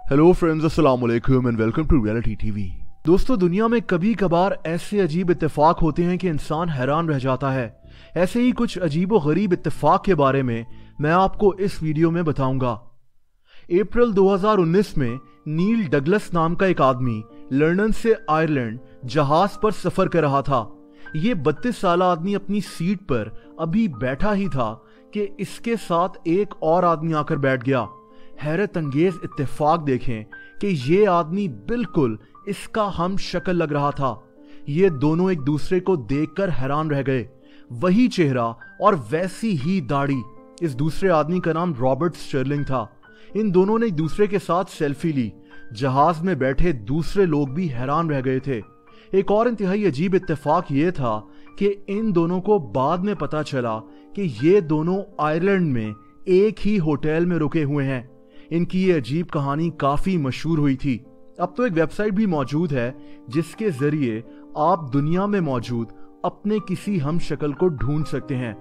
Hello friends, अस्सलाम वालेकुम and welcome to Reality TV. दोस्तों, दुनिया में कभी कभार ऐसे अजीब इत्तेफाक होते हैं कि इंसान हैरान रह जाता है। ऐसे ही कुछ अजीब व गरीब इत्तेफाक के बारे में मैं आपको इस वीडियो में बताऊंगा। अप्रैल 2019 में नील डगलस नाम का एक आदमी लंदन से आयरलैंड जहाज पर सफर कर रहा था। ये 32 साल आदमी अपनी सीट पर अभी बैठा ही था कि इसके साथ एक और आदमी आकर बैठ गया। हैरत अंगेज इत्तेफाक देखें कि ये आदमी बिल्कुल इसका हम शक्ल लग रहा था। ये दोनों एक दूसरे को देखकर हैरान रह गए। वही चेहरा और वैसी ही दाढ़ी। इस दूसरे आदमी का नाम रॉबर्ट स्टर्लिंग था। इन दोनों ने एक दूसरे के साथ सेल्फी ली। जहाज में बैठे दूसरे लोग भी हैरान रह गए थे। एक और इंतहाई अजीब इत्तेफाक ये था कि इन दोनों को बाद में पता चला कि ये दोनों आयरलैंड में एक ही होटल में रुके हुए हैं। इनकी ये अजीब कहानी काफी मशहूर हुई थी। अब तो एक वेबसाइट भी मौजूद है जिसके जरिए आप दुनिया में मौजूद अपने किसी हम शक्ल को ढूंढ सकते हैं।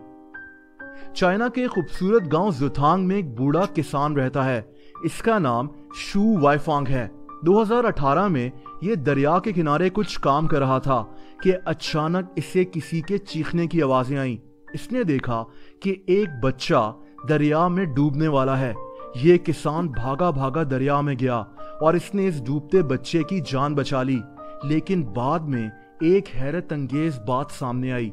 चाइना के खूबसूरत गांव जुथांग में एक बूढ़ा किसान रहता है। इसका नाम शू वाईफांग है। 2018 में ये दरिया के किनारे कुछ काम कर रहा था कि अचानक इसे किसी के चीखने की आवाजें आईं। इसने देखा कि एक बच्चा दरिया में डूबने वाला है। ये किसान भागा भागा दरिया में गया और इसने इस डूबते बच्चे की जान बचा ली। लेकिन बाद में एक हैरत अंगेज बात सामने आई।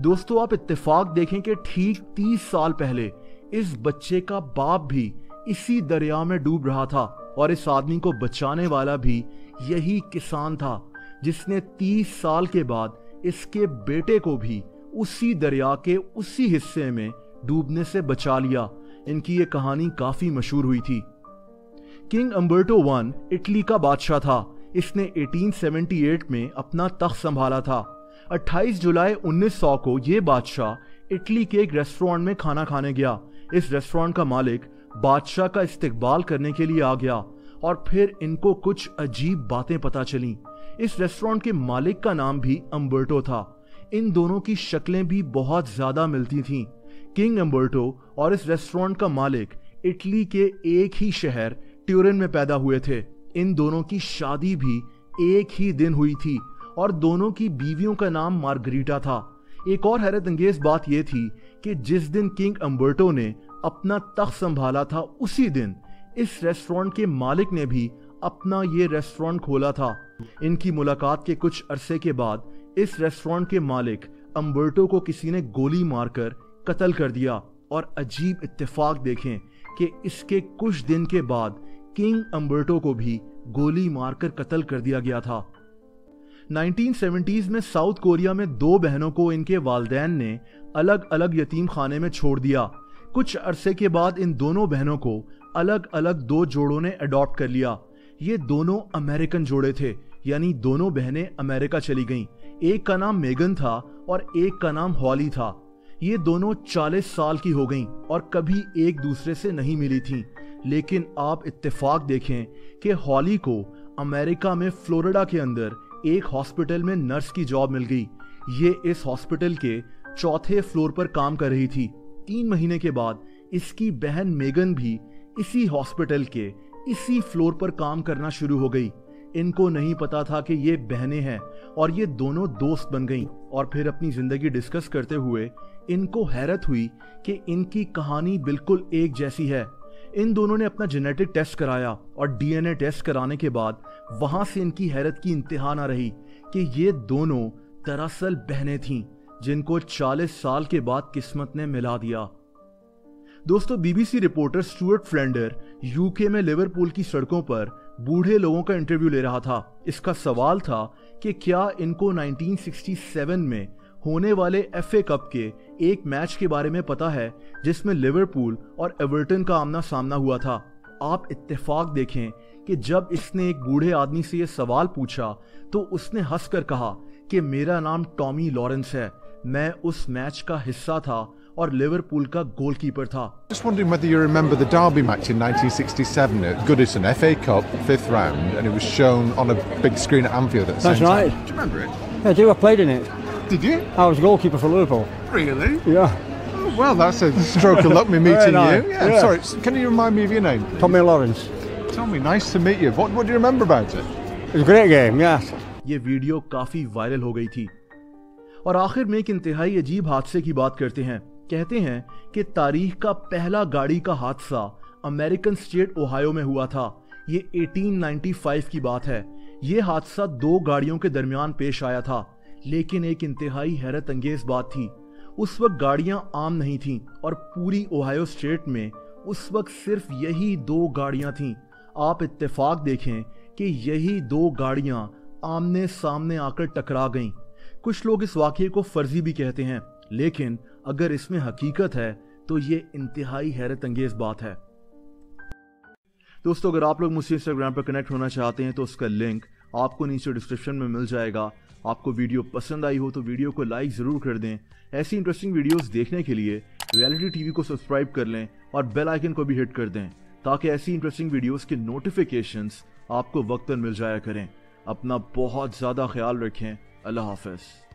दोस्तों, आप इत्तेफाक देखें कि ठीक 30 साल पहले इस बच्चे का बाप भी इसी दरिया में डूब रहा था और इस आदमी को बचाने वाला भी यही किसान था, जिसने 30 साल के बाद इसके बेटे को भी उसी दरिया के उसी हिस्से में डूबने से बचा लिया। इनकी ये कहानी काफी मशहूर हुई थी। किंग अम्बर्टो I इटली का बादशाह था। इसने 1878 में अपना तख्त संभाला था। 28 जुलाई 1900 को ये बादशाह इटली के एक रेस्टोरेंट में खाना खाने गया। इस रेस्टोरेंट का मालिक बादशाह का इस्तकबाल करने के लिए आ गया और फिर इनको कुछ अजीब बातें पता चली। इस रेस्टोरेंट के मालिक का नाम भी अम्बर्टो था। इन दोनों की शक्लें भी बहुत ज्यादा मिलती थीं। किंग अम्बर्टो और इस रेस्टोरेंट का मालिक इटली के एक ही शहर ट्यूरिन में पैदा हुए थे। इन दोनों की शादी भी एक ही दिन हुई थी और दोनों की बीवियों का नाम मार्गरीटा था। एक और हैरत अंगेज बात यह थी कि जिस दिन किंग अम्बर्टो ने अपना तख्त संभाला था उसी दिन इस रेस्टोरेंट के मालिक ने भी अपना ये रेस्टोरेंट खोला था। इनकी मुलाकात के कुछ अरसे के बाद इस रेस्टोरेंट के मालिक अम्बर्टो को किसी ने गोली मारकर कत्ल कर दिया। और अजीब इत्तेफाक देखें कि इसके कुछ दिन के बाद किंग अम्बर्टो को भी गोली मारकर कत्ल कर दिया गया था। 1970s में साउथ कोरिया में 2 बहनों को इनके वालिदैन ने अलग अलग यतीम खाने में छोड़ दिया। कुछ अरसे के बाद इन दोनों बहनों को अलग अलग 2 जोड़ों ने अडॉप्ट कर लिया। ये दोनों अमेरिकन जोड़े थे, यानी दोनों बहनें अमेरिका चली गईं। एक का नाम मेगन था और एक का नाम हॉली था। ये दोनों 40 साल की हो गईं और कभी एक दूसरे से नहीं मिली थीं। लेकिन आप इत्तेफाक देखें कि हॉली को अमेरिका में फ्लोरिडा के अंदर एक हॉस्पिटल में नर्स की जॉब मिल गई। ये इस हॉस्पिटल के 4थे फ्लोर पर काम कर रही थी। 3 महीने के बाद इसकी बहन मेगन भी इसी हॉस्पिटल के इसी फ्लोर पर काम करना शुरू हो गई। इनको नहीं पता था कि ये बहनें हैं और ये दोनों दोस्त बन गईं। और फिर अपनी जिंदगी डिस्कस करते हुए इनको हैरत हुई कि इनकी कहानी बिल्कुल एक जैसी है। इन दोनों ने अपना जेनेटिक टेस्ट कराया और डीएनए टेस्ट कराने के बाद वहां से इनकी हैरत की इंतहा ना रही कि ये दोनों दरअसल बहनें थीं जिनको 40 साल के बाद किस्मत ने मिला दिया। दोस्तों, BBC reporter Stuart Flander UK में लिवरपूल की सड़कों पर बूढ़े लोगों का इंटरव्यू ले रहा था। इसका सवाल था कि क्या इनको 1967 में होने वाले एफए कप के एक मैच के बारे में पता है जिसमें लिवरपूल और एवर्टन का आमना सामना हुआ था। आप इत्तेफाक देखें कि जब इसने एक बूढ़े आदमी से यह सवाल पूछा तो उसने हंसकर कहा कि मेरा नाम टॉमी लॉरेंस है, मैं उस मैच का हिस्सा था और लिवरपूल का गोलकीपर था। Just wondering whether you remember the Derby match in 1967 at Goodison, FA Cup, 5th round, and it was shown on a big screen at Anfield at the That's same right. time. Do you remember it? Yeah, I do. I played in it. Did you? I was goalkeeper for Liverpool. Really? Yeah. Oh, well, that's a stroke of luck me meeting Very you. nice. Yeah, Yeah. sorry, can you remind me of your name? Tommy Lawrence. Tommy, nice to meet you. What do you remember about it? It was a great game, yes. ये video काफी viral हो गई थी। और आखिर में एक इंतहाई अजीब हादसे की बात करते हैं। कहते हैं कि तारीख का पहला गाड़ी का हादसा अमेरिकन स्टेट ओहायो में हुआ था। ये 1895 की बात है। ये हादसा दो गाड़ियों के दरमियान पेश आया था, लेकिन एक इंतहाई हैरत अंगेज बात थी। उस वक्त गाड़ियां आम नहीं थीं और पूरी ओहायो स्टेट में उस वक्त सिर्फ यही दो गाड़ियां थीं। आप इत्तेफाक देखें कि यही दो गाड़ियां आमने सामने आकर टकरा गईं। कुछ लोग इस वाकये को फर्जी भी कहते हैं, लेकिन अगर इसमें हकीकत है तो ये इंतहाई हैरत अंगेज बात है। दोस्तों, अगर आप लोग मुझसे इंस्टाग्राम पर कनेक्ट होना चाहते हैं तो उसका लिंक आपको नीचे डिस्क्रिप्शन में मिल जाएगा। आपको वीडियो पसंद आई हो तो वीडियो को लाइक ज़रूर कर दें। ऐसी इंटरेस्टिंग वीडियोस देखने के लिए रियलिटी टीवी को सब्सक्राइब कर लें और बेल आइकन को भी हिट कर दें, ताकि ऐसी इंटरेस्टिंग वीडियोस के नोटिफिकेशंस आपको वक्तन मिल जाया करें। अपना बहुत ज़्यादा ख्याल रखें। अल्लाह हाफ़िज़।